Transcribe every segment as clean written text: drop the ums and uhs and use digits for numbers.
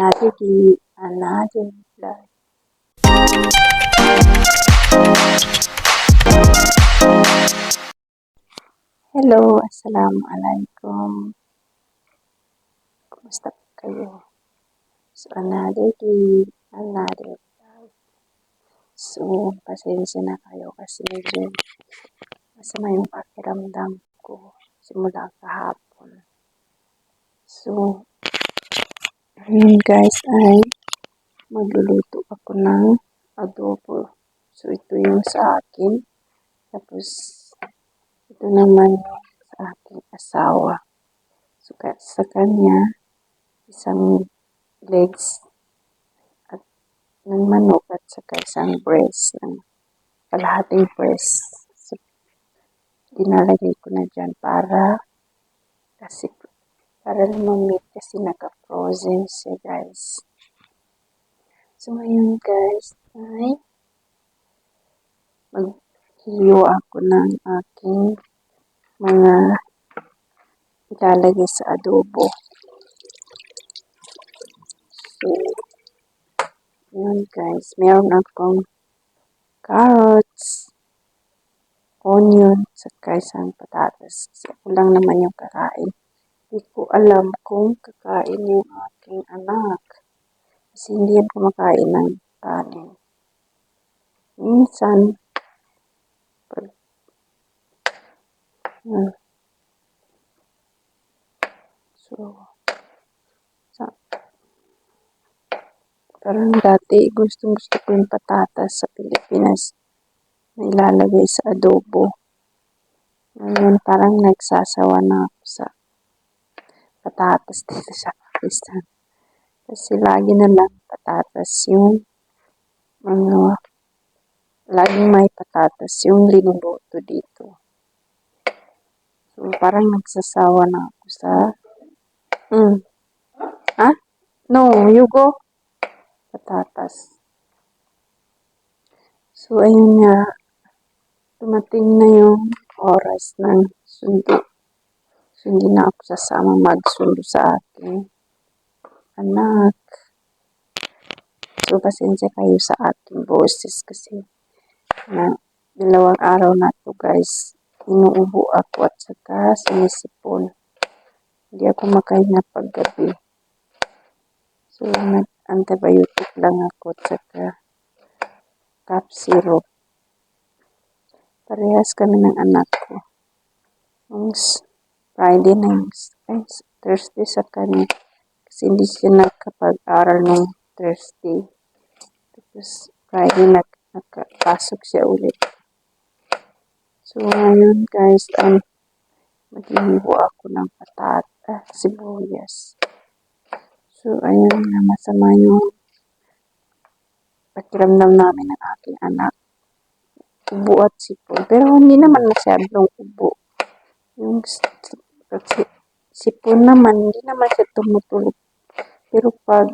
Another another vlog. Hello, Assalamualaikum. Kumusta po kayo? So, another day, another vlog. So, pasensya na kayo kasi medyo masama yung pakiramdam ko simula kahapon. So, ngayon guys ay magluluto ako ng adobo. So, ito yung sa akin. Tapos, ito naman yung sa aking asawa. So, sa kanya, isang legs at ng manok at saka isang breast, ng kalahating breast. So, dinalagay ko na dyan para lumamig kasi naka-frozen siya guys. So, ngayon guys ay maghihiwa ako ng aking mga ilalagay sa adobo. So, yun guys, meron akong carrots, onion, saka isang patatas. Kasi ako lang naman yung kakain. Hindi ko alam kung kakain yung aking anak. Kasi hindi yan kumakain ng kanin. Minsan, parang dati gustong gusto ko yung patatas sa Pilipinas na ilalagay sa adobo. Ngayon parang nagsasawa na ako sa patatas dito sa Pakistan. Kasi lagi na lang patatas yung laging may patatas yung linuluto dito. So parang nagsasawa na ako sa No, you go. Patatas. So, ayun nga. Tumating na yung oras ng sundo. So, hindi na ako sasama magsundo sa aking anak. So, pasensya kayo sa aking boses kasi na 2 araw na to guys. Inuubo ako at saka sinisipon. Hindi ako makahinga paggabi. So, nag-antibiotic lang ako at saka cough syrup. Parehas kami ng anak ko. Nung Friday na yung, Thursday sa kanya. Kasi hindi siya nakapag-aral nung Thursday. Tapos Friday nakapasok siya ulit. So ngayon guys, maghihiwa ako ng patatas, sibuyas. So ayun na, masama yung pakiramdam namin ng aking anak. Ubo at sipon. Pero hindi naman masyadong ubo. Yung sipon naman, hindi naman siya tumutulog. Pero pag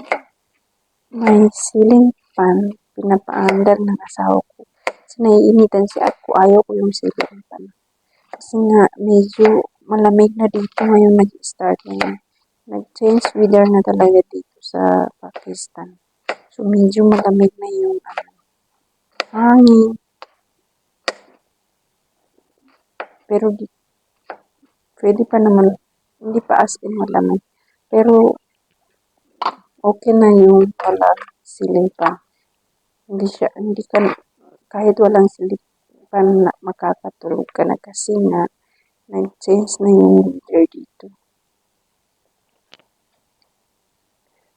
may ceiling fan, pinapaandar ng asawa ko. Kasi naiinitan siya ako. Ayaw ko yung ceiling fan. Kasi nga, medyo malamig na dito ngayon nag-start na. Nag-change weather na talaga dito sa Pakistan. So, medyo malamig na yung hangin. Pero pwede pa naman, hindi pa as in malamig. Pero, okay na yung wala ceiling fan. Hindi ka, kahit walang ceiling fan, makakatulog ka na kasi nga, nag-change na yung weather dito.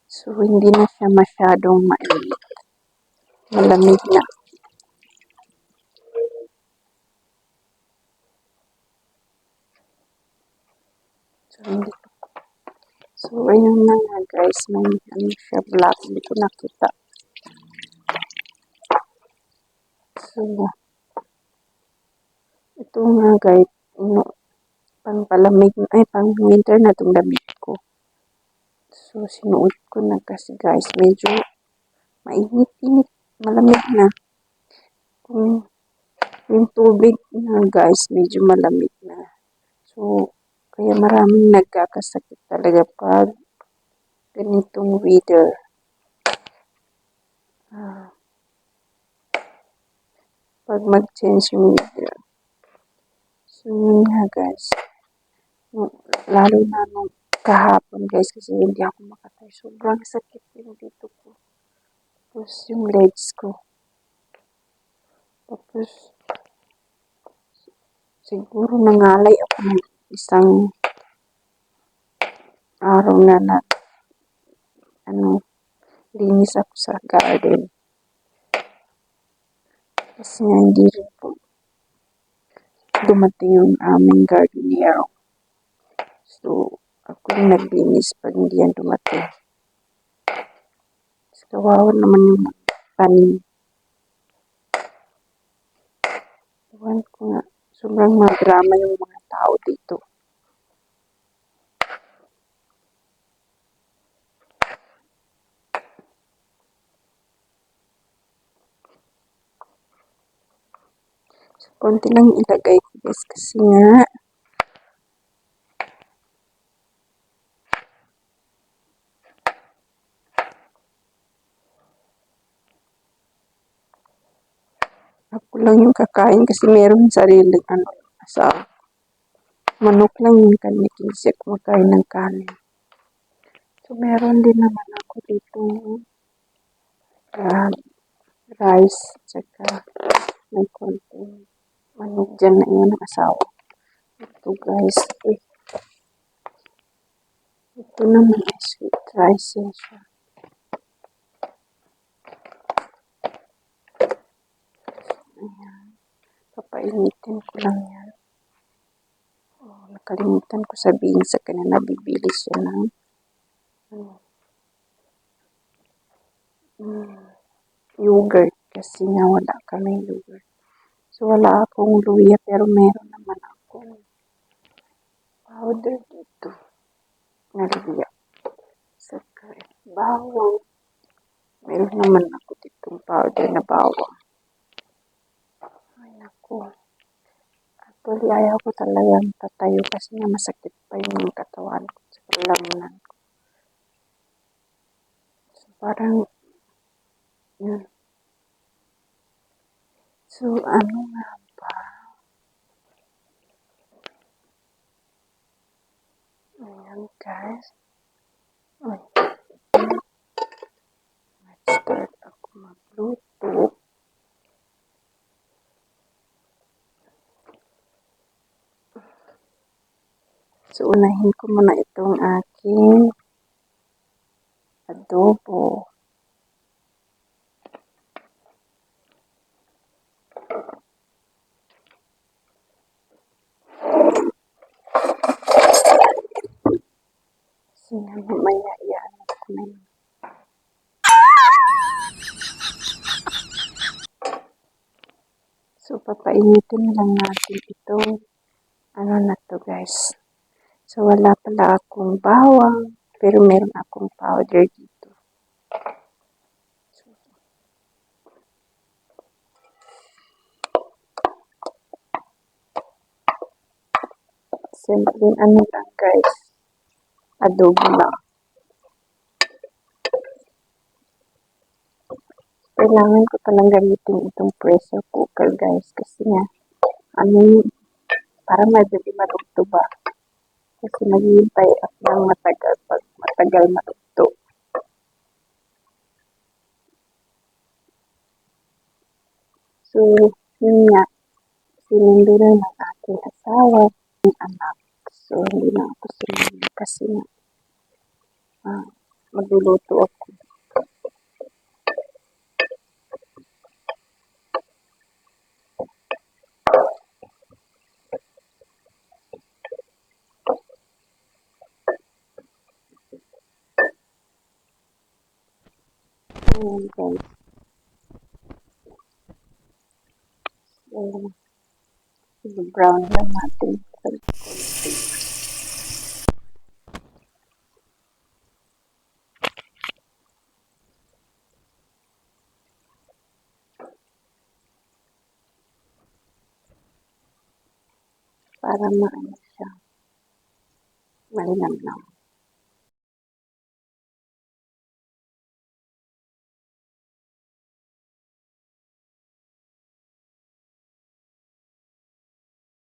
So, hindi na siya masyadong mainit. Malamig na. So, ayun na nga guys. May siya black. Hindi ko nakita. So, ito nga guys. Pang winter na itong damit ko. So, sinuot ko na kasi guys. Medyo mainit-init. Malamig na. Kung yung tubig na guys, medyo malamig na. So, kaya maraming nagkakasakit talaga pag ganitong weather. Pag mag-change yung weather. So, yun nga guys. Lalo na nung kahapon guys kasi hindi ako makatay. Sobrang sakit yung dito ko. Tapos yung legs ko. Tapos siguro nangalay ako ng isang araw na linis ako sa garden. Kasi nga hindi rin po dumating yung aming gardenero. So, ako yung naglinis pag hindi yan dumating. Kasi kawawa naman yung tanim. Ewan ko nga, sobrang madrama yung mga tao dito. So, konti lang ilagay ko guys kasi nga ako lang yung kakain kasi meron sariling sa manok lang yung kanya kasi kumakain ng kanin. So, meron din naman ako dito rice, tsaka may konting manok dyan na yun ng asawa. Ito guys, ito naman ay sweet rice yan siya. Ayan, papainitin ko lang yan. Oh, nakalimutan ko sabihin sa kanya na bibili siya ng yogurt kasi nga wala kami yogurt. So, wala akong luya pero meron naman akong powder dito na luya. Saka bawang. Meron naman ako ditong powder na bawang. Ay, naku. Actually, ayaw ko talagang tatayo kasi nga masakit pa yung katawan ko sa lamunan ko. So, parang, yun. So, ano nga ba? Ayan, guys. Ay, start ako magluto. So, unahin ko muna itong aking adobo. Kasi nga mamaya yan ako na yun. So, papainitin lang natin itong ano na to guys. So, wala pala akong bawang, pero meron akong powder dito. Simple ano lang guys, adobo lang. Kailangan ko palang gamitin itong pressure cooker guys, kasi nga, para madali malugto ba? Kasi maghihintay ako ng matagal pag matagal malugto. So, yun nga, sininduran ng aking asawa, ng anak. So, hindi na ako sinunod kasi nga, magluluto ako. Ayan guys. I-brown lang natin. Para maano siya. Malinamnam.